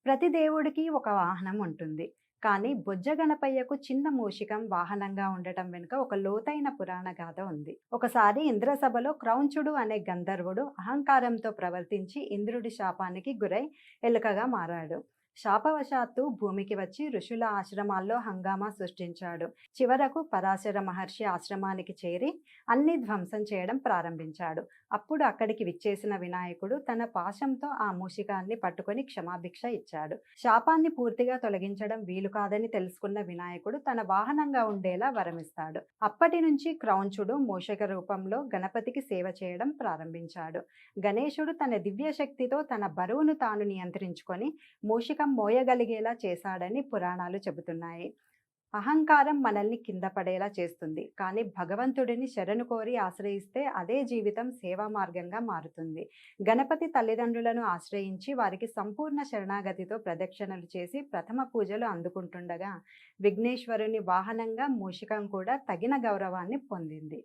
ప్రతి దేవుడికి ఒక వాహనం ఉంటుంది. కానీ బొజ్జ గణపయ్యకు చిన్న మూషికం వాహనంగా ఉండటం వెనుక ఒక లోతైన పురాణ గాథ ఉంది. ఒకసారి ఇంద్రసభలో క్రౌంచుడు అనే గంధర్వుడు అహంకారంతో ప్రవర్తించి ఇంద్రుడి శాపానికి గురై ఎలుకగా మారాడు. శాపవశాత్తు భూమికి వచ్చి ఋషుల ఆశ్రమాల్లో హంగామా సృష్టించాడు. చివరకు పరాశర మహర్షి ఆశ్రమానికి చేరి అన్ని ధ్వంసం చేయడం ప్రారంభించాడు. అప్పుడు అక్కడికి విచ్చేసిన వినాయకుడు తన పాశంతో ఆ మూషికాన్ని పట్టుకొని క్షమాభిక్ష ఇచ్చాడు. శాపాన్ని పూర్తిగా తొలగించడం వీలు కాదని తెలుసుకున్న వినాయకుడు తన వాహనంగా ఉండేలా వరమిస్తాడు. అప్పటి నుంచి క్రౌంచుడు మూషిక రూపంలో గణపతికి సేవ చేయడం ప్రారంభించాడు. గణేశుడు తన దివ్య శక్తితో తన బరువును తాను నియంత్రించుకొని మూషికం మోయగలిగేలా చేశాడని పురాణాలు చెబుతున్నాయి. అహంకారం మనల్ని కింద పడేలా చేస్తుంది, కానీ భగవంతుడిని శరణు కోరి ఆశ్రయిస్తే అదే జీవితం సేవా మార్గంగా మారుతుంది. గణపతి తల్లిదండ్రులను ఆశ్రయించి వారికి సంపూర్ణ శరణాగతితో ప్రదక్షిణలు చేసి ప్రథమ పూజలు అందుకుంటుండగా విఘ్నేశ్వరుని వాహనంగా మూషికం కూడా తగిన గౌరవాన్ని పొందింది.